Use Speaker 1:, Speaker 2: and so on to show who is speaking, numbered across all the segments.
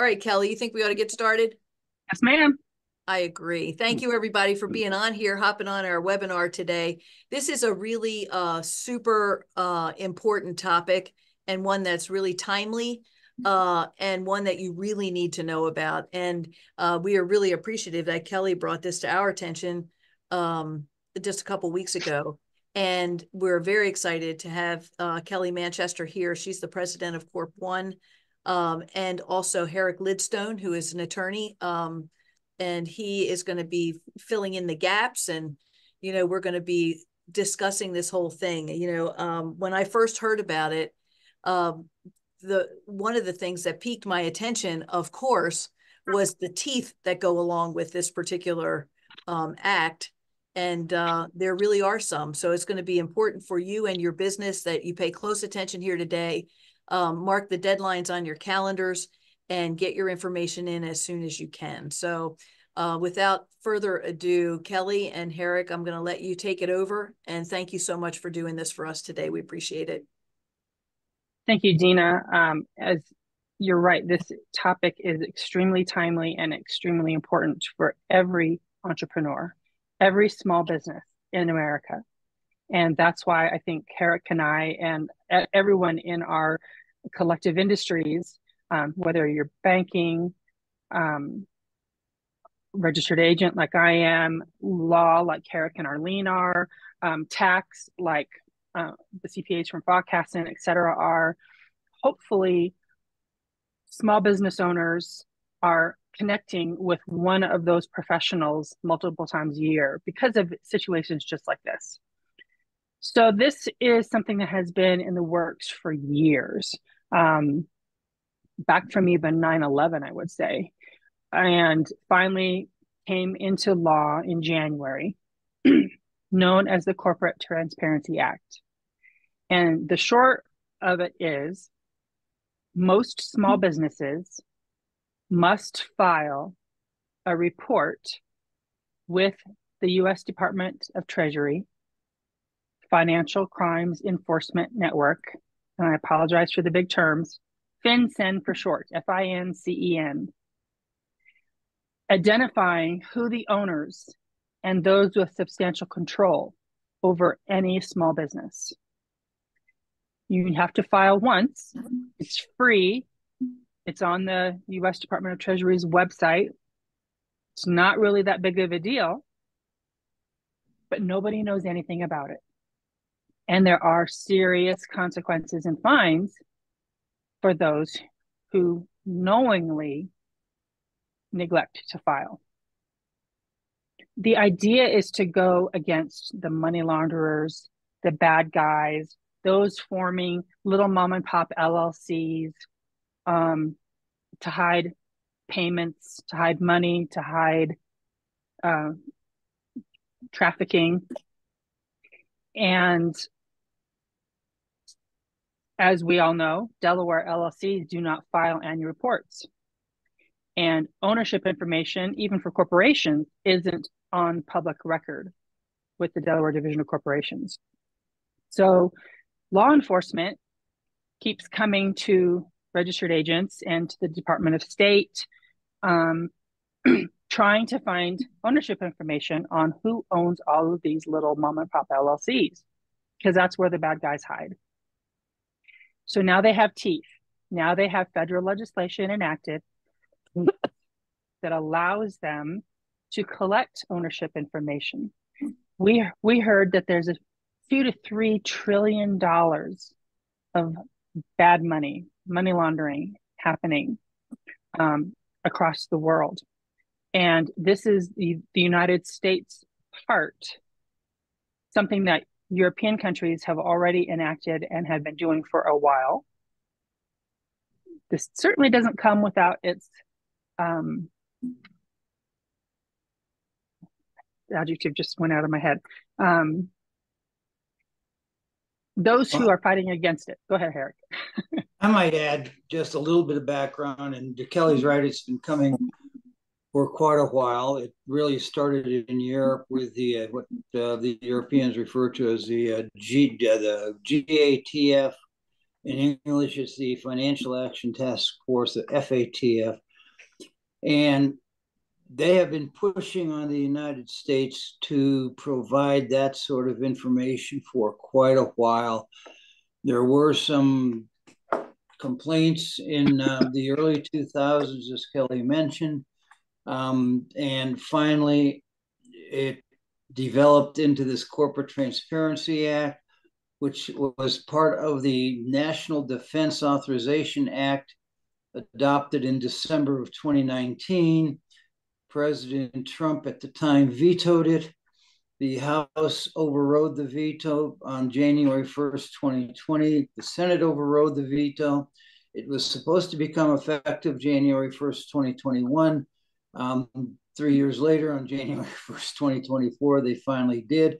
Speaker 1: All right, Kelly, you think we ought to get started?
Speaker 2: Yes, ma'am.
Speaker 1: I agree. Thank you, everybody, for being on here, hopping on our webinar today. This is a really super important topic and one that's really timely and one that you really need to know about. And we are really appreciative that Kelly brought this to our attention just a couple weeks ago. And we're very excited to have Kelly Manchester here. She's the president of Corp One, and also Herrick Lidstone, who is an attorney. And he is going to be filling in the gaps, and we're going to be discussing this whole thing. When I first heard about it, the one of the things that piqued my attention, of course, was the teeth that go along with this particular act. And there really are some. So it's going to be important for you and your business that you pay close attention here today. Mark the deadlines on your calendars and get your information in as soon as you can. So without further ado, Kelly and Herrick, I'm going to let you take it over. And thank you so much for doing this for us today. We appreciate it.
Speaker 2: Thank you, Dina. As you're right, this topic is extremely timely and extremely important for every entrepreneur, every small business in America. And that's why I think Herrick and I and everyone in our collective industries, whether you're banking, registered agent like I am, law like Herrick and Arlene are, tax like the CPAs from Forecasting, et cetera, are. Hopefully, small business owners are connecting with one of those professionals multiple times a year because of situations just like this. So this is something that has been in the works for years, back from even 9/11, I would say, and finally came into law in January, known as the Corporate Transparency Act. And the short of it is most small businesses must file a report with the US Department of Treasury, Financial Crimes Enforcement Network, and I apologize for the big terms, FinCen for short, FINCEN, identifying who the owners and those with substantial control over any small business. You have to file once. It's free. It's on the US Department of Treasury's website. It's not really that big of a deal, but nobody knows anything about it. And there are serious consequences and fines for those who knowingly neglect to file. The idea is to go against the money launderers, the bad guys, those forming little mom and pop LLCs to hide payments, to hide money, to hide trafficking. And as we all know, Delaware LLCs do not file annual reports. And ownership information, even for corporations, isn't on public record with the Delaware Division of Corporations. So law enforcement keeps coming to registered agents and to the Department of State, trying to find ownership information on who owns all of these little mom and pop LLCs, because that's where the bad guys hide. So now they have teeth. Now they have federal legislation enacted that allows them to collect ownership information. We heard that there's a $2 to $3 trillion of bad money laundering happening across the world. And this is the United States part, something that European countries have already enacted and have been doing for a while. This certainly doesn't come without its adjective just went out of my head. Those who are fighting against it. Go ahead, Herrick.
Speaker 3: I might add just a little bit of background, and Kelly's right, it's been coming for quite a while. It really started in Europe with what the Europeans refer to as the GATF. In English, it's the Financial Action Task Force, the FATF. And they have been pushing on the United States to provide that sort of information for quite a while. There were some complaints in the early 2000s, as Kelly mentioned. And finally, it developed into this Corporate Transparency Act, which was part of the National Defense Authorization Act, adopted in December of 2019. President Trump at the time vetoed it. The House overrode the veto on January 1st, 2020. The Senate overrode the veto. It was supposed to become effective January 1st, 2021. 3 years later, on January 1st, 2024, they finally did.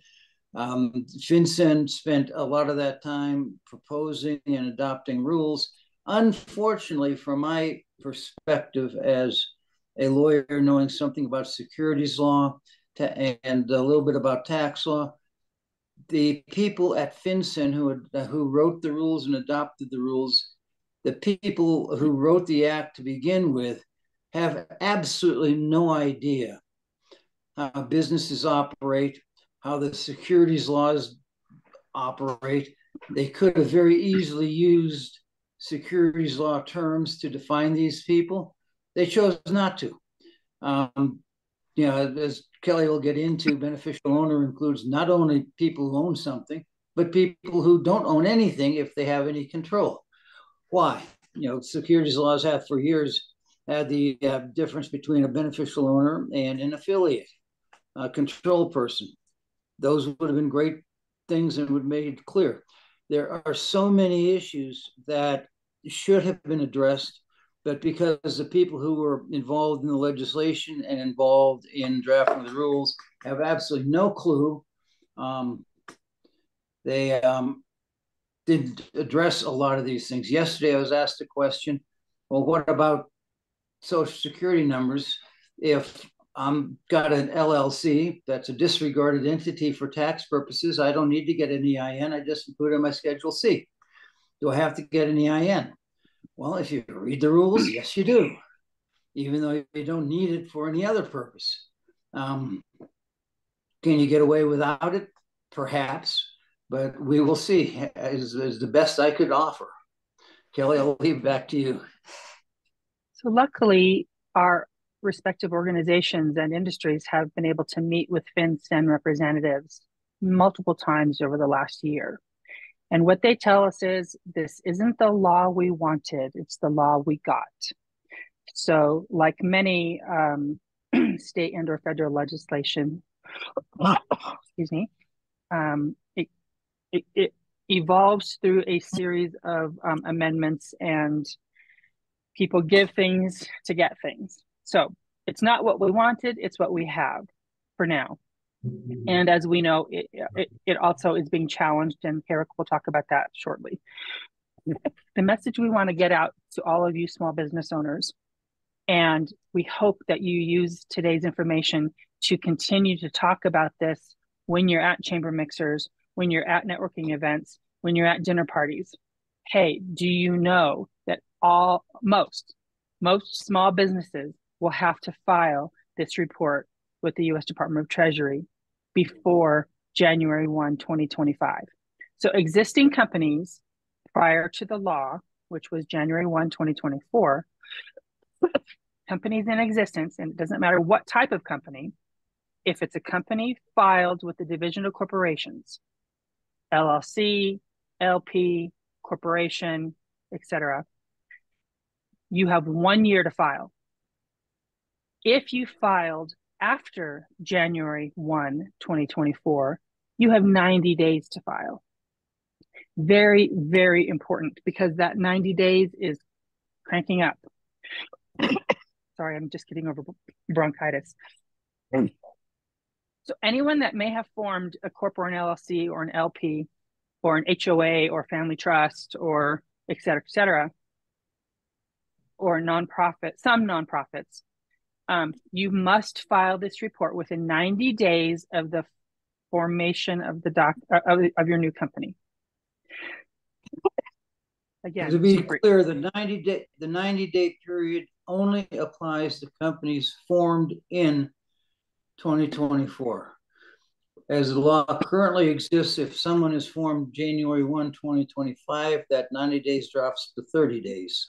Speaker 3: FinCen spent a lot of that time proposing and adopting rules. Unfortunately, from my perspective as a lawyer knowing something about securities law and a little bit about tax law, the people at FinCen who wrote the rules and adopted the rules, the people who wrote the act to begin with, have absolutely no idea how businesses operate, how the securities laws operate. They could have very easily used securities law terms to define these people. They chose not to. As Kelly will get into, beneficial owner includes not only people who own something, but people who don't own anything if they have any control. Why? Securities laws have for years had the difference between a beneficial owner and an affiliate, a control person. Those would have been great things and would have made it clear. There are so many issues that should have been addressed, but because the people who were involved in the legislation and involved in drafting the rules have absolutely no clue, they didn't address a lot of these things. Yesterday, I was asked a question, well, what about Social Security numbers? If I'm got an LLC that's a disregarded entity for tax purposes, I don't need to get an EIN. I just put it in my Schedule C. Do I have to get an EIN? Well, if you read the rules, yes, you do, even though you don't need it for any other purpose. Can you get away without it? Perhaps, but we will see. Is the best I could offer. Kelly, I'll leave it back to you.
Speaker 2: So luckily, our respective organizations and industries have been able to meet with FinCen representatives multiple times over the last year. And what they tell us is this isn't the law we wanted, it's the law we got. So like many state and or federal legislation, excuse me, it evolves through a series of amendments, and people give things to get things. So it's not what we wanted, it's what we have for now. And as we know, it also is being challenged, and Eric will talk about that shortly. The message we want to get out to all of you small business owners, and we hope that you use today's information to continue to talk about this when you're at chamber mixers, when you're at networking events, when you're at dinner parties. Hey, do you know that most small businesses will have to file this report with the US Department of Treasury before January 1, 2025. So existing companies prior to the law, which was January 1, 2024, companies in existence, and it doesn't matter what type of company, if it's a company filed with the Division of Corporations, LLC, LP, corporation, etc., you have 1 year to file. If you filed after January 1, 2024, you have 90 days to file. Very, very important, because that 90 days is cranking up. Sorry, I'm just getting over bronchitis. So anyone that may have formed a corp or an LLC or an LP or an HOA or family trust or et cetera, or a nonprofit, some nonprofits, you must file this report within 90 days of the formation of of your new company. Again,
Speaker 3: to be clear, the 90-day period only applies to companies formed in 2024. As the law currently exists, if someone is formed January 1, 2025, that 90 days drops to 30 days.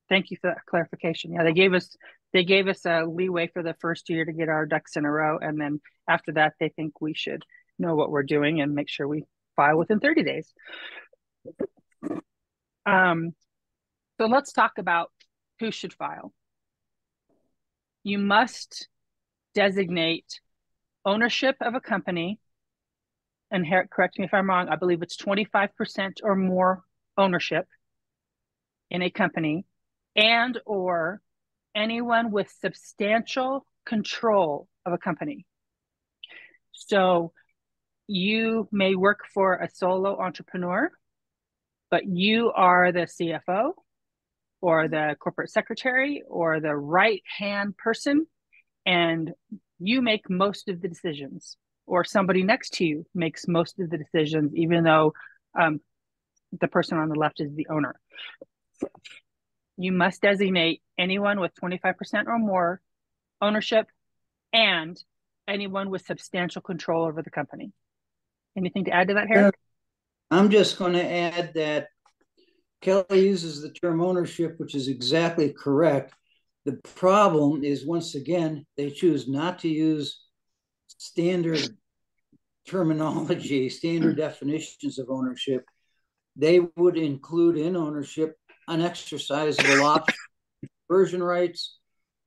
Speaker 2: Thank you for that clarification. Yeah, they gave us a leeway for the first year to get our ducks in a row, and then after that, they think we should know what we're doing and make sure we file within 30 days. So let's talk about who should file. You must designate ownership of a company, and correct me if I'm wrong, I believe it's 25% or more ownership in a company, and or anyone with substantial control of a company. So you may work for a solo entrepreneur, but you are the CFO or the corporate secretary or the right-hand person, and you make most of the decisions, or somebody next to you makes most of the decisions, even though the person on the left is the owner. You must designate anyone with 25% or more ownership and anyone with substantial control over the company. Anything to add to that, Herrick?
Speaker 3: I'm just going to add that Kelly uses the term ownership, which is exactly correct. The problem is, once again, they choose not to use standard terminology, standard definitions of ownership. They would include in ownership unexercisable option, conversion rights.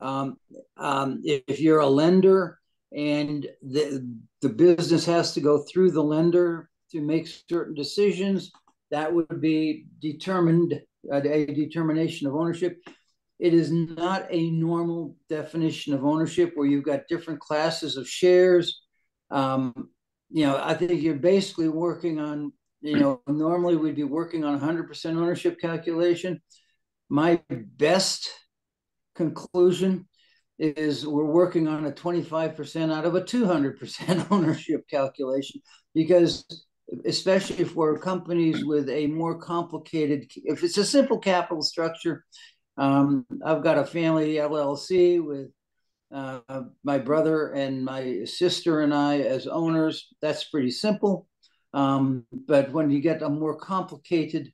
Speaker 3: If you're a lender and the business has to go through the lender to make certain decisions, that would be determined, a determination of ownership. It is not a normal definition of ownership where you've got different classes of shares. I think you're basically working on, normally we'd be working on 100% ownership calculation. My best conclusion is we're working on a 25% out of a 200% ownership calculation, because especially for companies with a more complicated, if it's a simple capital structure, I've got a family LLC with my brother and my sister and I as owners. That's pretty simple. But when you get a more complicated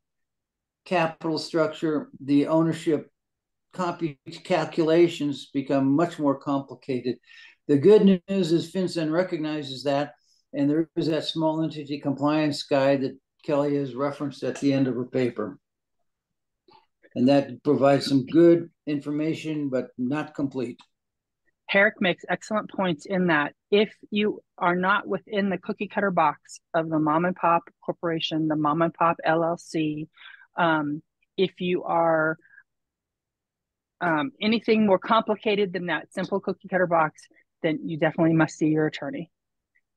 Speaker 3: capital structure, the ownership calculations become much more complicated. The good news is FinCen recognizes that, and there is that small entity compliance guide that Kelly has referenced at the end of her paper. And that provides some good information, but not complete.
Speaker 2: Herrick makes excellent points in that if you are not within the cookie cutter box of the mom and pop corporation, the mom and pop LLC, if you are anything more complicated than that simple cookie cutter box, then you definitely must see your attorney,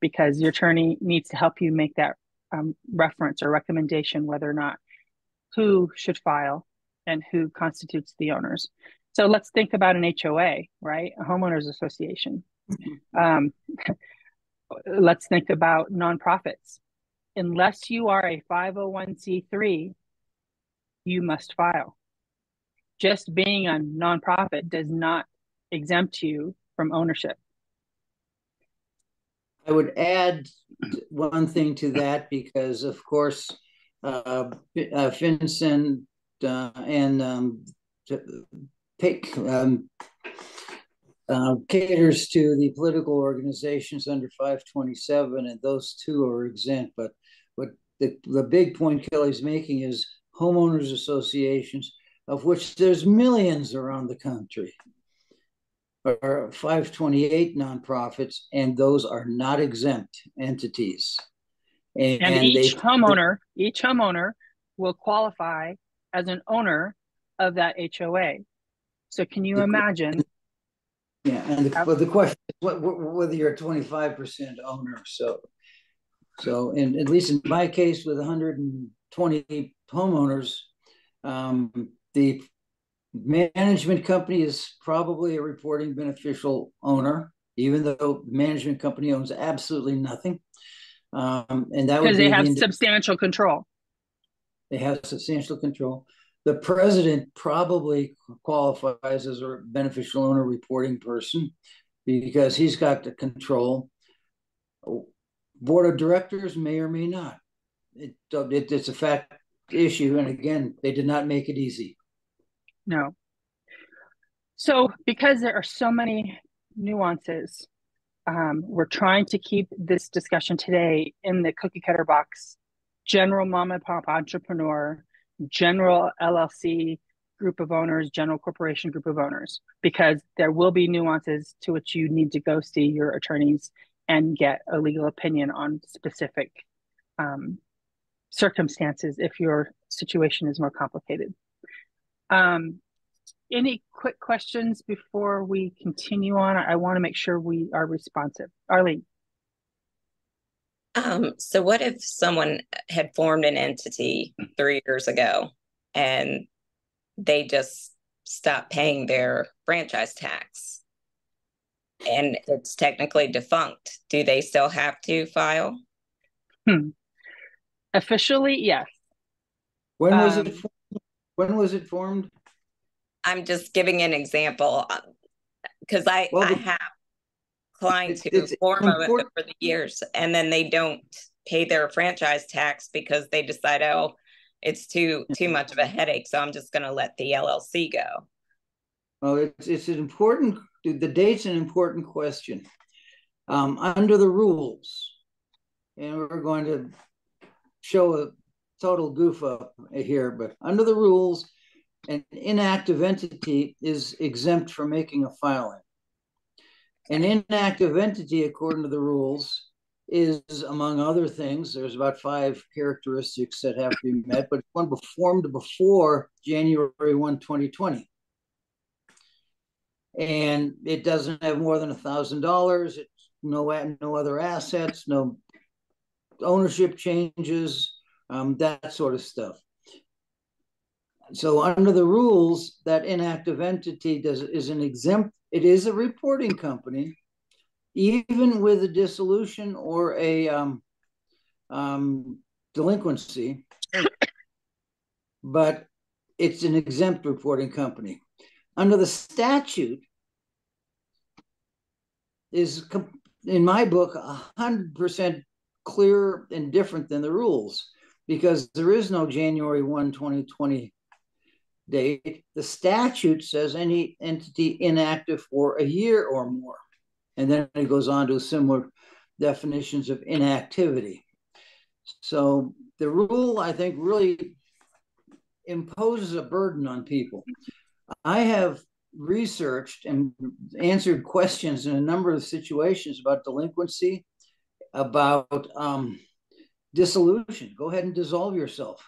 Speaker 2: because your attorney needs to help you make that reference or recommendation whether or not who should file and who constitutes the owners. So let's think about an HOA, right? A homeowners association. Let's think about nonprofits. Unless you are a 501c3, you must file. Just being a nonprofit does not exempt you from ownership.
Speaker 3: I would add one thing to that, because of course, FinCen and caters to the political organizations under 527, and those two are exempt. But the big point Kelly's making is homeowners associations, of which there's millions around the country, are 528 nonprofits, and those are not exempt entities.
Speaker 2: And each homeowner will qualify as an owner of that HOA. So can you imagine?
Speaker 3: Yeah, and the question is whether you're a 25% owner. So at least in my case, with 120 homeowners, the management company is probably a reporting beneficial owner, even though the management company owns absolutely nothing. And that would
Speaker 2: because they have substantial control.
Speaker 3: They have substantial control. The president probably qualifies as a beneficial owner reporting person because he's got the control. Board of directors may or may not. It's a fact issue. And again, they did not make it easy.
Speaker 2: No. So because there are so many nuances, we're trying to keep this discussion today in the cookie cutter box: general mom and pop entrepreneur, general LLC group of owners, general corporation group of owners, because there will be nuances to which you need to go see your attorneys and get a legal opinion on specific circumstances if your situation is more complicated. Any quick questions before we continue on? I want to make sure we are responsive. Arlene.
Speaker 4: So what if someone had formed an entity 3 years ago and they just stopped paying their franchise tax and it's technically defunct? Do they still have to file?
Speaker 2: Officially, yes.
Speaker 3: When was it? When was it formed?
Speaker 4: I'm just giving an example because I have clients who form it over the years and then they don't pay their franchise tax because they decide, oh, it's too much of a headache, so I'm just going to let the LLC go.
Speaker 3: Well, it's an important. The date's an important question. Under the rules, and we're going to show a total goof up here, but under the rules, an inactive entity is exempt from making a filing. An inactive entity, according to the rules, is, among other things, there's about 5 characteristics that have to be met, but one formed before January 1, 2020. And it doesn't have more than $1,000. It's no other assets, no ownership changes, that sort of stuff. So under the rules, that inactive entity is an exempt. It is a reporting company, even with a dissolution or a delinquency, but it's an exempt reporting company. Under the statute, is, in my book, 100% clearer and different than the rules, because there is no January 1, 2020 date. The statute says any entity inactive for a year or more. And then it goes on to similar definitions of inactivity. So the rule, I think, really imposes a burden on people. I have researched and answered questions in a number of situations about delinquency, about dissolution. Go ahead and dissolve yourself.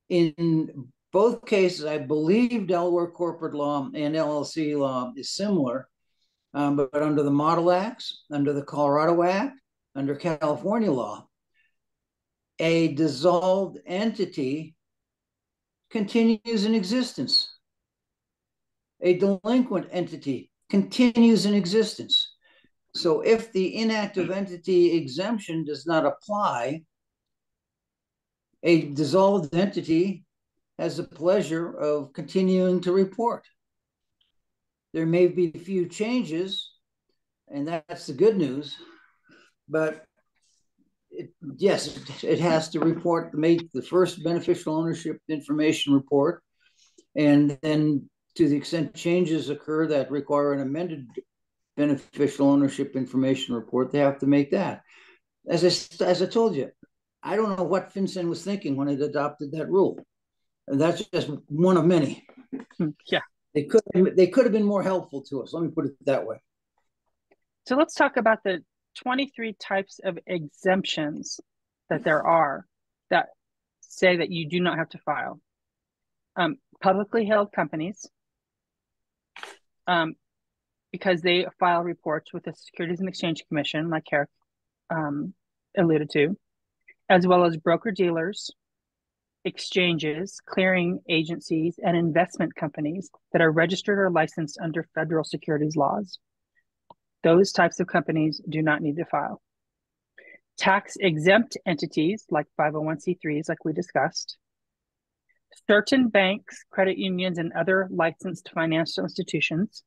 Speaker 3: In both cases, I believe Delaware corporate law and LLC law is similar, but under the Model Acts, under the Colorado Act, under California law, a dissolved entity continues in existence. A delinquent entity continues in existence. So if the inactive entity exemption does not apply, a dissolved entity has the pleasure of continuing to report. There may be a few changes, and that's the good news, but yes, it has to report, make the first beneficial ownership information report, and then to the extent changes occur that require an amended beneficial ownership information report, they have to make that. As I told you, I don't know what FinCen was thinking when it adopted that rule. And that's just one of many.
Speaker 2: Yeah.
Speaker 3: They could have been more helpful to us. Let me put it that way.
Speaker 2: So let's talk about the 23 types of exemptions that there are that say that you do not have to file. Publicly held companies, because they file reports with the Securities and Exchange Commission, like Eric alluded to, as well as broker-dealers, exchanges, clearing agencies, and investment companies that are registered or licensed under federal securities laws. Those types of companies do not need to file. Tax-exempt entities like 501c3s, like we discussed, certain banks, credit unions, and other licensed financial institutions,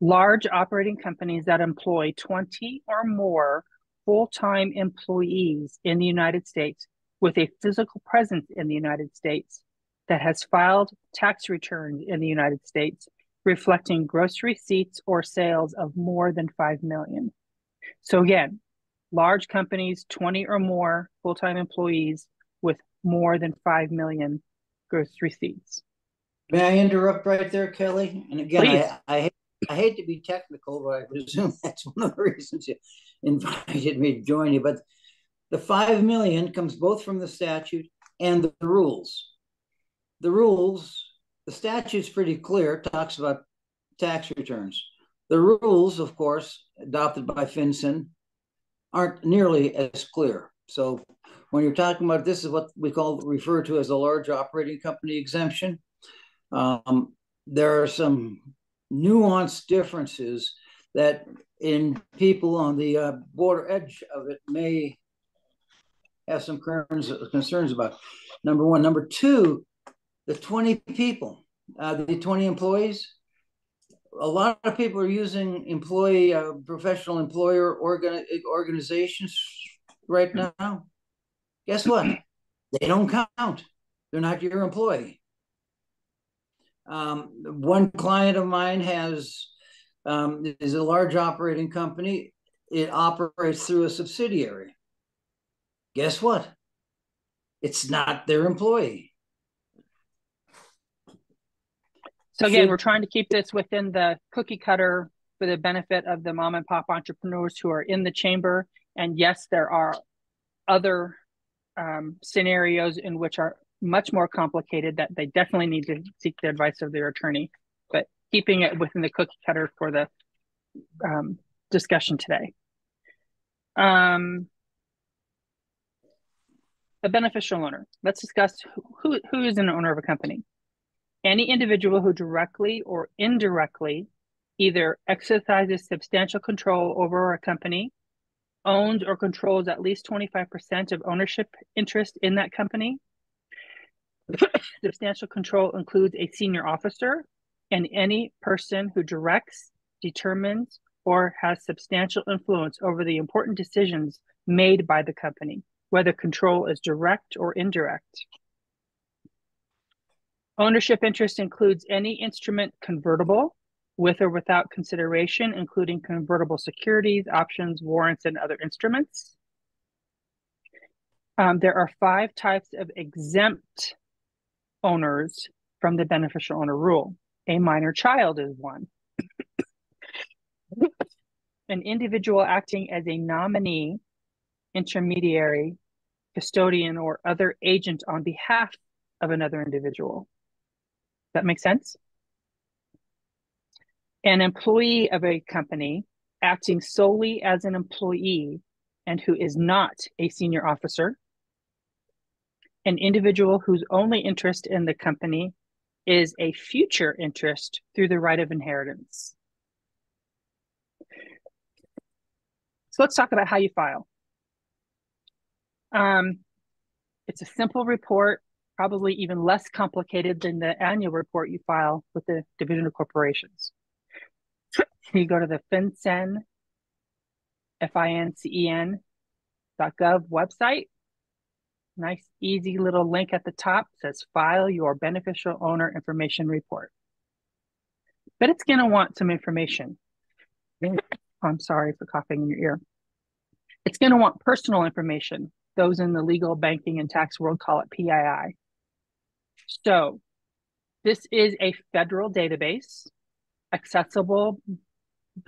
Speaker 2: large operating companies that employ 20 or more full-time employees in the United States with a physical presence in the United States that has filed tax returns in the United States reflecting gross receipts or sales of more than 5 million. So again, large companies, 20 or more full-time employees with more than 5 million gross receipts.
Speaker 3: May I interrupt right there, Kelly? And again, I hate to be technical, but I presume that's one of the reasons you invited me to join you. But the 5 million comes both from the statute and the rules. The rules, the statute's pretty clear, talks about tax returns. The rules, of course, adopted by FinCen, aren't nearly as clear. So when you're talking about this is what we refer to as a large operating company exemption. There are some nuanced differences that in people on the border edge of it may have some concerns about. Number one. Number two, the 20 people, the 20 employees, a lot of people are using professional employer organizations right now. Guess what? They don't count. They're not your employee. One client of mine is a large operating company. It operates through a subsidiary. Guess what? It's not their employee.
Speaker 2: So again, we're trying to keep this within the cookie cutter for the benefit of the mom and pop entrepreneurs who are in the chamber. And yes, there are other scenarios in which are much more complicated that they definitely need to seek the advice of their attorney, but keeping it within the cookie cutter for the discussion today. A beneficial owner. Let's discuss who is an owner of a company. Any individual who directly or indirectly either exercises substantial control over a company, owns or controls at least 25% of ownership interest in that company. Substantial control includes a senior officer and any person who directs, determines, or has substantial influence over the important decisions made by the company, whether control is direct or indirect. Ownership interest includes any instrument convertible with or without consideration, including convertible securities, options, warrants, and other instruments. There are 5 types of exempt owners from the beneficial owner rule. A minor child is one. An individual acting as a nominee, intermediary, custodian, or other agent on behalf of another individual. That makes sense? An employee of a company acting solely as an employee and who is not a senior officer. An individual whose only interest in the company is a future interest through the right of inheritance. So let's talk about how you file. It's a simple report, probably even less complicated than the annual report you file with the Division of Corporations. You go to the FinCen, FINCEN.gov website. Nice, easy little link at the top says file your beneficial owner information report. But it's going to want some information. I'm sorry for coughing in your ear. It's going to want personal information. Those in the legal, banking, and tax world call it PII. So this is a federal database accessible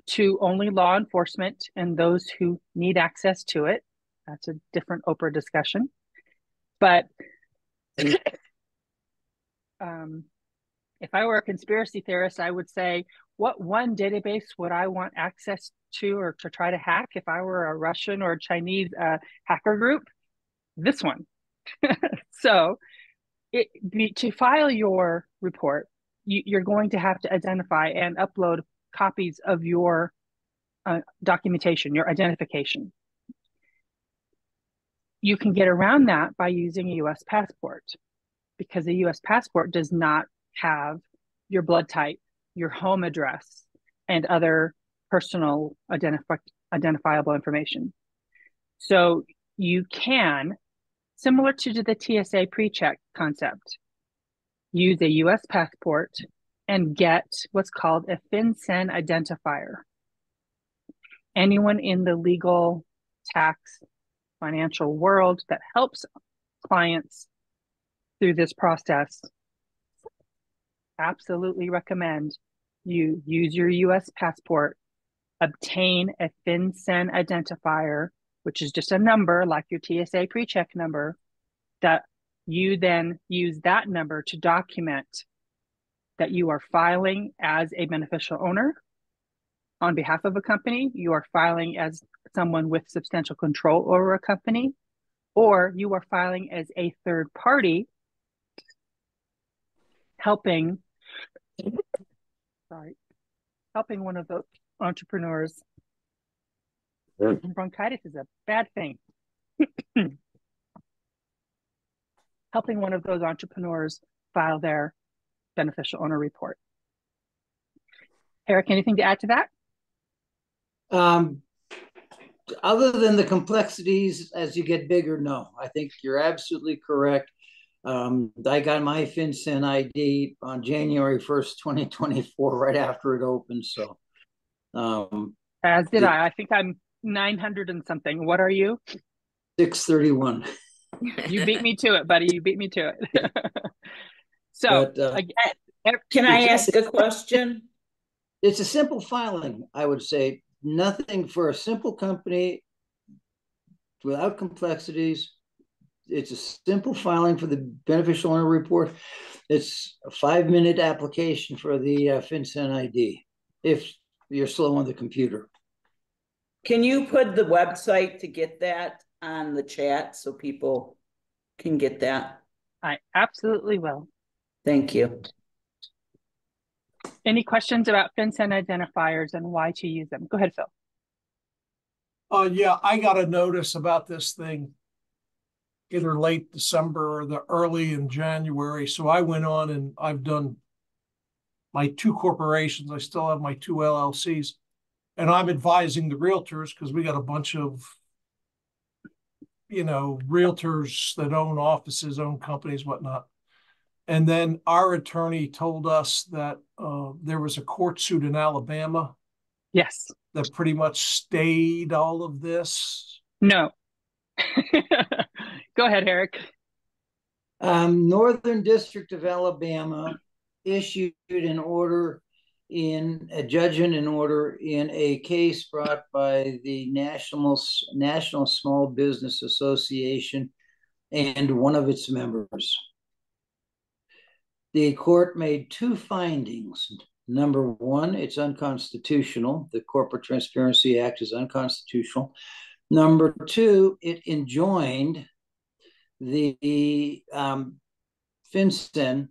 Speaker 2: to only law enforcement and those who need access to it. That's a different Oprah discussion. But if I were a conspiracy theorist, I would say, what one database would I want access to or to try to hack if I were a Russian or Chinese hacker group? This one. So to file your report, you're going to have to identify and upload copies of your documentation, your identification. You can get around that by using a US passport. because a US passport does not have your blood type, your home address, and other personal identifiable information. So you can, similar to the TSA pre-check concept, use a US passport and get what's called a FinCen identifier. Anyone in the legal, tax, financial world that helps clients through this process absolutely recommend you use your US passport, obtain a FinCen identifier, which is just a number like your TSA pre-check number, that you then use that number to document that you are filing as a beneficial owner on behalf of a company, you are filing as someone with substantial control over a company, or you are filing as a third party helping one of those entrepreneurs. Bronchitis is a bad thing. Helping one of those entrepreneurs file their beneficial owner report. Eric, anything to add to that?
Speaker 3: Other than the complexities as you get bigger, no. I think you're absolutely correct. I got my FinCen ID on January 1st, 2024, right after it opened. So,
Speaker 2: as did I. I think I'm 900 and something. What are you?
Speaker 3: 631.
Speaker 2: You beat me to it, buddy. You beat me to it. So,
Speaker 5: but, can I ask a question?
Speaker 3: It's a simple filing, I would say. Nothing for a simple company without complexities. It's a simple filing for the beneficial owner report. It's a 5-minute application for the FinCen ID if you're slow on the computer.
Speaker 5: Can you put the website to get that on the chat so people can get that?
Speaker 2: I absolutely will.
Speaker 5: Thank you.
Speaker 2: Any questions about FinCen identifiers and why to use them? Go ahead, Phil.
Speaker 6: Yeah, I got a notice about this thing either late December or the early in January. So I went on and I've done my 2 corporations. I still have my 2 LLCs. And I'm advising the realtors because we got a bunch of, realtors that own offices, own companies, whatnot. And then our attorney told us that there was a court suit in Alabama.
Speaker 2: Yes.
Speaker 6: That pretty much stayed all of this.
Speaker 2: No. Go ahead, Eric.
Speaker 3: Northern District of Alabama issued an order a judgment in order in a case brought by the National Small Business Association and one of its members. The court made 2 findings. Number 1, it's unconstitutional. The Corporate Transparency Act is unconstitutional. Number 2, it enjoined the FinCen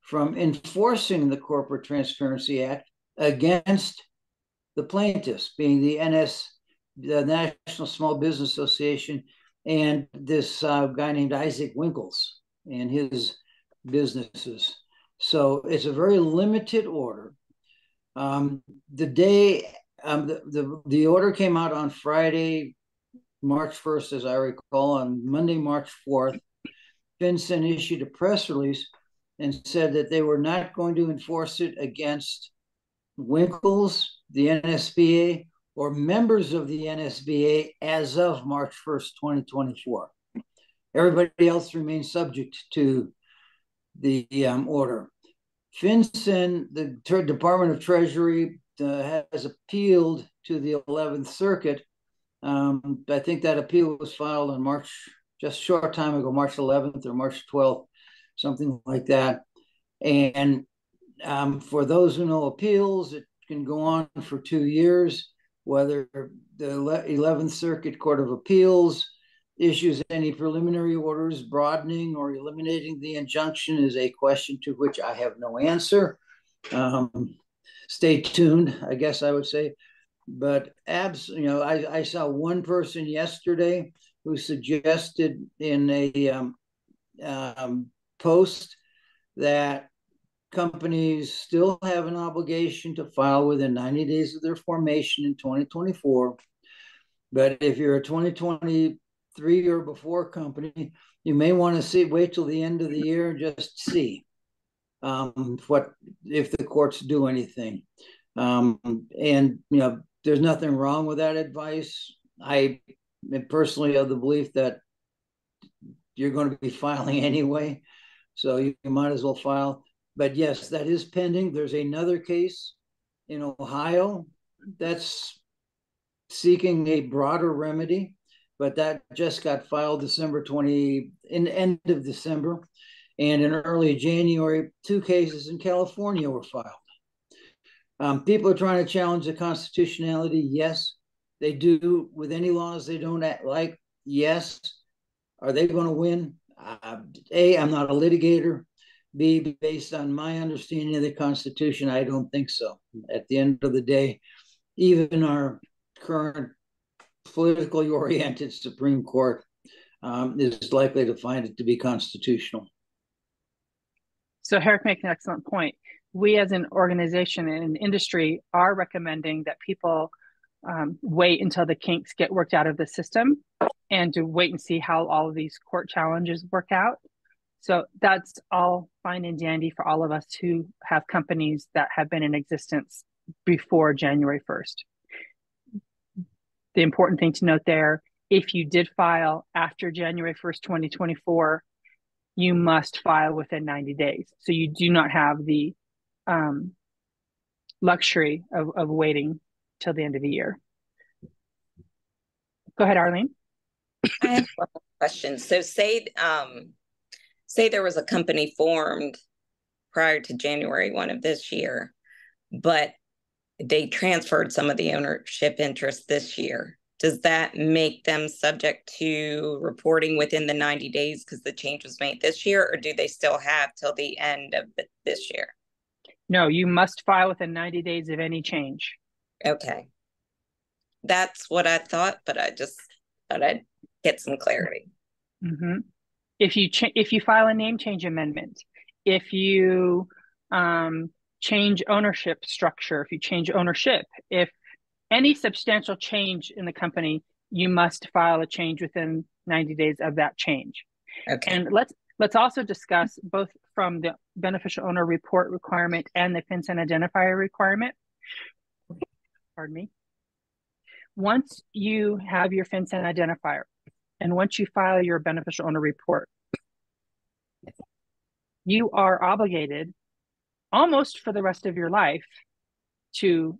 Speaker 3: from enforcing the Corporate Transparency Act against the plaintiffs, being the National Small Business Association, and this guy named Isaac Winkles and his businesses. So it's a very limited order. The order came out on Friday, March 1st, as I recall. On Monday, March 4th, FinCen issued a press release and said that they were not going to enforce it against Winkles, the NSBA, or members of the NSBA as of March 1st, 2024. Everybody else remains subject to the order. FinCen, the Department of Treasury, has appealed to the 11th Circuit. I think that appeal was filed on just a short time ago, March 11th or March 12th, something like that. And for those who know appeals, it can go on for 2 years, whether the 11th Circuit Court of Appeals issues any preliminary orders broadening or eliminating the injunction is a question to which I have no answer. Stay tuned, I guess I would say. But I saw one person yesterday who suggested in a post that companies still have an obligation to file within 90 days of their formation in 2024. But if you're a 2023 or before company, you may want to wait till the end of the year and just see what if the courts do anything. And there's nothing wrong with that advice. I am personally of the belief that you're going to be filing anyway, so you might as well file. But yes, that is pending. There's another case in Ohio that's seeking a broader remedy, but that just got filed in the end of December. And in early January, 2 cases in California were filed. People are trying to challenge the constitutionality. Yes, they do with any laws they don't like. Yes. Are they going to win? A, I'm not a litigator. B, based on my understanding of the Constitution, I don't think so. At the end of the day, even our current politically oriented Supreme Court is likely to find it to be constitutional.
Speaker 2: So Herrick makes an excellent point. We as an organization and an industry are recommending that people wait until the kinks get worked out of the system and to wait and see how all of these court challenges work out. So that's all fine and dandy for all of us who have companies that have been in existence before January 1st. The important thing to note there, if you did file after January 1st, 2024, you must file within 90 days. So you do not have the luxury of waiting till the end of the year. Go ahead, Arlene.
Speaker 4: I have one more question. So say there was a company formed prior to January 1 of this year, but they transferred some of the ownership interest this year. Does that make them subject to reporting within the 90 days because the change was made this year, or do they still have till the end of this year?
Speaker 2: No, you must file within 90 days of any change.
Speaker 4: Okay. That's what I thought, but I just thought I'd get some clarity.
Speaker 2: Mm-hmm. If you file a name change amendment, if you change ownership structure, if you change ownership, if any substantial change in the company, you must file a change within 90 days of that change.
Speaker 4: Okay.
Speaker 2: And let's also discuss both from the beneficial owner report requirement and the FinCen identifier requirement. Pardon me. Once you have your FinCen identifier, and once you file your beneficial owner report, you are obligated almost for the rest of your life to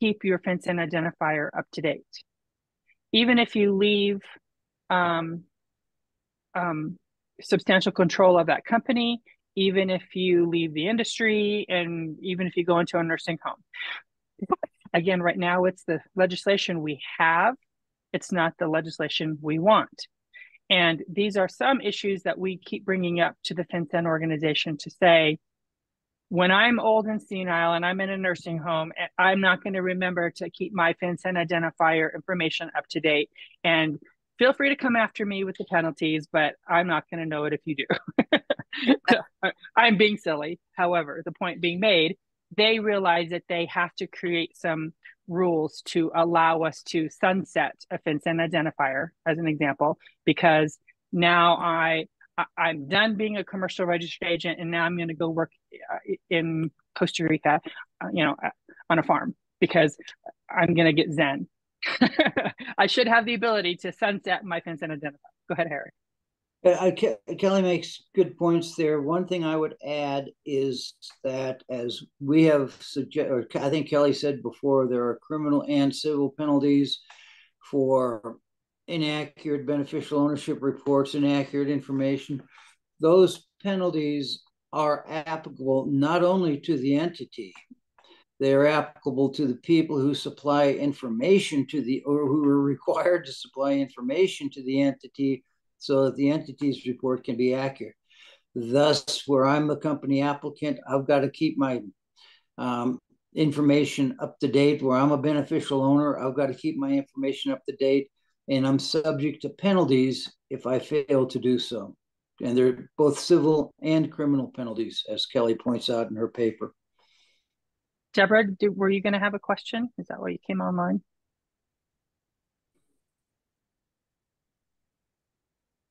Speaker 2: keep your FinCen identifier up to date. Even if you leave substantial control of that company, even if you leave the industry, and even if you go into a nursing home. Again, right now it's the legislation we have. It's not the legislation we want. And these are some issues that we keep bringing up to the FinCen organization to say, when I'm old and senile and I'm in a nursing home, I'm not going to remember to keep my FinCen identifier information up to date. And feel free to come after me with the penalties, but I'm not going to know it if you do. I'm being silly. However, the point being made, they realize that they have to create some rules to allow us to sunset a FinCen identifier, as an example, because now I'm done being a commercial registered agent, and now I'm going to go work in Costa Rica, on a farm, because I'm going to get Zen. I should have the ability to sunset my FinCen identifier. Go ahead, Harry.
Speaker 3: Kelly makes good points there. One thing I would add is that, as we have suggested, or I think Kelly said before, there are criminal and civil penalties for inaccurate beneficial ownership reports, inaccurate information. Those penalties are applicable not only to the entity, they are applicable to the people who supply information or who are required to supply information to the entity so that the entity's report can be accurate. Thus, where I'm a company applicant, I've got to keep my information up to date. Where I'm a beneficial owner, I've got to keep my information up to date, and I'm subject to penalties if I fail to do so. and they're both civil and criminal penalties, as Kelly points out in her paper.
Speaker 2: Deborah, were you going to have a question? Is that why you came online?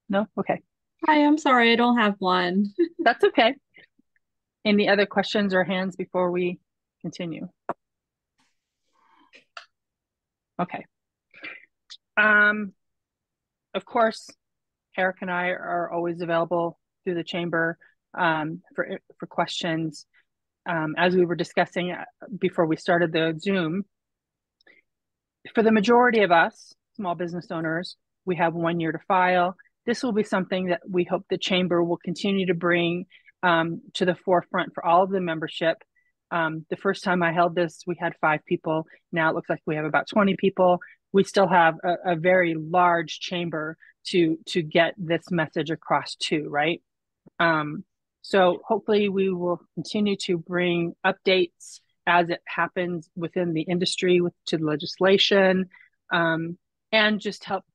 Speaker 2: No? Okay.
Speaker 7: Hi, I'm sorry, I don't have one.
Speaker 2: That's okay. Any other questions or hands before we continue? Okay. Of course, Eric and I are always available through the chamber for questions. As we were discussing before we started the Zoom, for the majority of us, small business owners, we have 1 year to file. This will be something that we hope the chamber will continue to bring to the forefront for all of the membership. The first time I held this, we had 5 people. Now it looks like we have about 20 people. We still have a very large chamber to get this message across to, right? So hopefully we will continue to bring updates as it happens within the industry to the legislation, and just help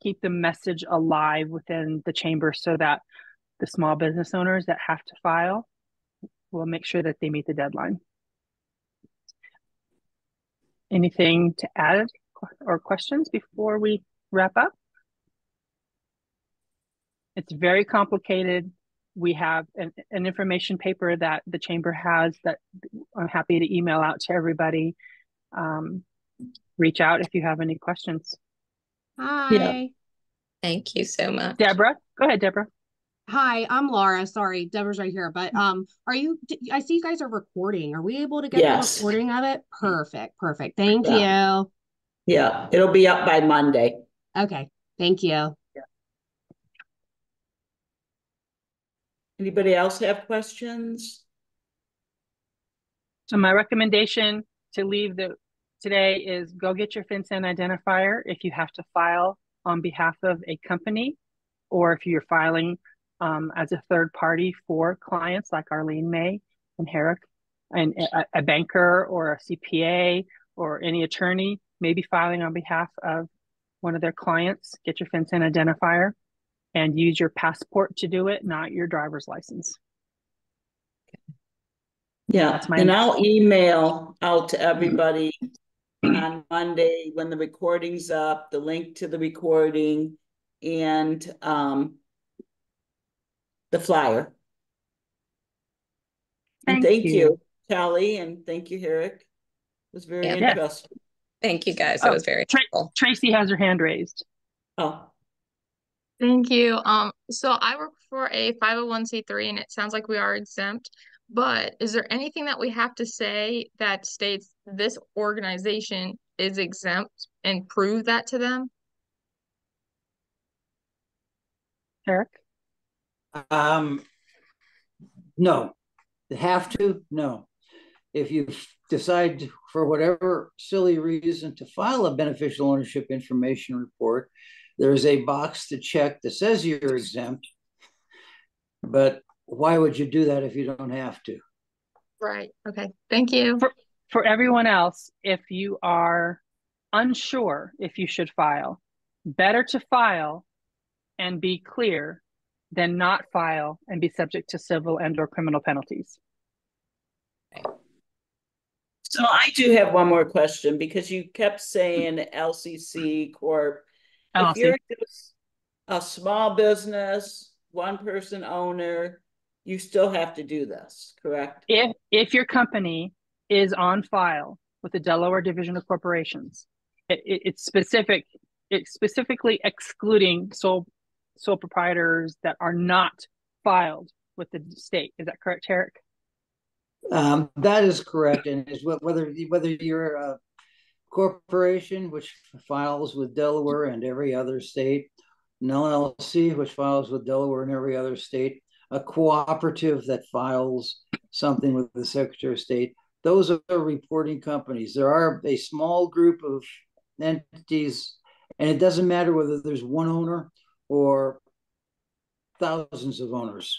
Speaker 2: keep the message alive within the chamber so that the small business owners that have to file will make sure that they meet the deadline. Anything to add or questions before we wrap up? It's very complicated. We have an information paper that the chamber has that I'm happy to email out to everybody. Reach out if you have any questions.
Speaker 7: Hi.
Speaker 4: Yeah. Thank you so much.
Speaker 2: Deborah, go ahead, Deborah.
Speaker 7: Hi, I'm Laura. Sorry, Deborah's right here. But I see you guys are recording. Are we able to get
Speaker 5: Yes.
Speaker 7: the recording of it? Perfect. Thank you.
Speaker 5: Yeah, it'll be up by Monday.
Speaker 7: Okay, thank you.
Speaker 5: Anybody else have questions?
Speaker 2: So my recommendation to leave today is go get your FinCen identifier if you have to file on behalf of a company, or if you're filing as a third party for clients like Arlene May and Herrick, and a banker or a CPA or any attorney may be filing on behalf of one of their clients. Get your FinCen identifier and use your passport to do it, not your driver's license.
Speaker 5: Yeah, and I'll email out to everybody on Monday when the recording's up, the link to the recording and the flyer. And thank you, Kelly, and thank you, Herrick. It was very interesting.
Speaker 4: Thank you, guys. It was very helpful.
Speaker 2: Tracy has her hand raised.
Speaker 5: Oh.
Speaker 8: Thank you. So I work for a 501c3 and it sounds like we are exempt, but is there anything that we have to say that states this organization is exempt and prove that to them?
Speaker 2: Eric?
Speaker 3: No. Have to? No. If you decide for whatever silly reason to file a beneficial ownership information report, there's a box to check that says you're exempt, but why would you do that if you don't have to?
Speaker 8: Right. Okay. Thank you.
Speaker 2: For everyone else, if you are unsure if you should file, better to file and be clear than not file and be subject to civil and or criminal penalties.
Speaker 5: So I do have one more question, because you kept saying LCC Corp.
Speaker 2: LLC.
Speaker 5: If you're a small business, one person owner, you still have to do this, correct?
Speaker 2: If your company is on file with the Delaware Division of Corporations, it's specifically excluding sole proprietors that are not filed with the state. Is that correct, Herrick?
Speaker 3: That is correct, and is whether you're a corporation which files with Delaware and every other state, an LLC which files with Delaware and every other state, a cooperative that files something with the Secretary of State. Those are reporting companies. There are a small group of entities, and it doesn't matter whether there's one owner or thousands of owners.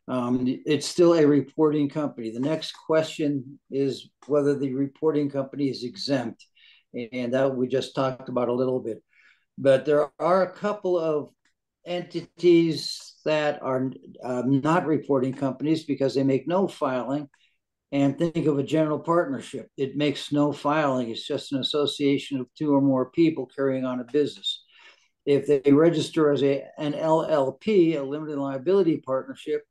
Speaker 3: It's still a reporting company. The next question is whether the reporting company is exempt, and that we just talked about a little bit. But there are a couple of entities that are not reporting companies because they make no filing. And think of a general partnership. It makes no filing. It's just an association of two or more people carrying on a business. If they register as an LLP, a limited liability partnership,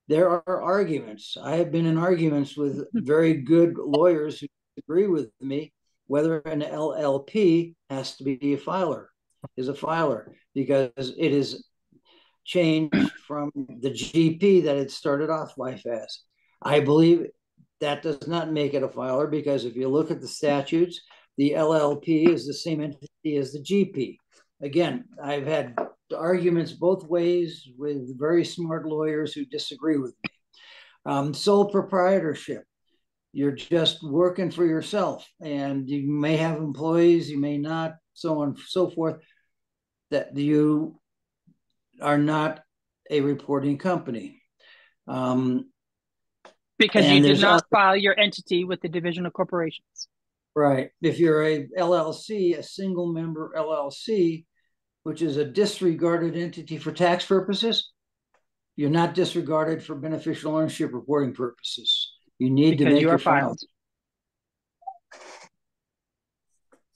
Speaker 3: there are arguments. I have been in arguments with very good lawyers who agree with me whether an LLP has to be a filer, because it is changed from the GP that it started off life as. I believe that does not make it a filer, because if you look at the statutes, the LLP is the same entity as the GP. Again, I've had arguments both ways with very smart lawyers who disagree with me. Sole proprietorship. You're just working for yourself, and you may have employees, you may not, so on and so forth, that you are not a reporting company.
Speaker 2: Because you did not file your entity with the division of corporations.
Speaker 3: Right. If you're a LLC, a single member LLC, which is a disregarded entity for tax purposes, you're not disregarded for beneficial ownership reporting purposes. You need to make your filed.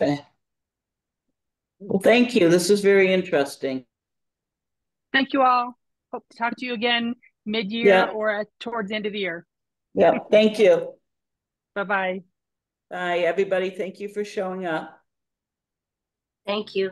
Speaker 5: Okay. Well, thank you. This is very interesting.
Speaker 2: Thank you all. Hope to talk to you again mid-year or towards the end of the year.
Speaker 5: Yeah, thank you.
Speaker 2: Bye-bye.
Speaker 5: Bye, everybody. Thank you for showing up.
Speaker 9: Thank you.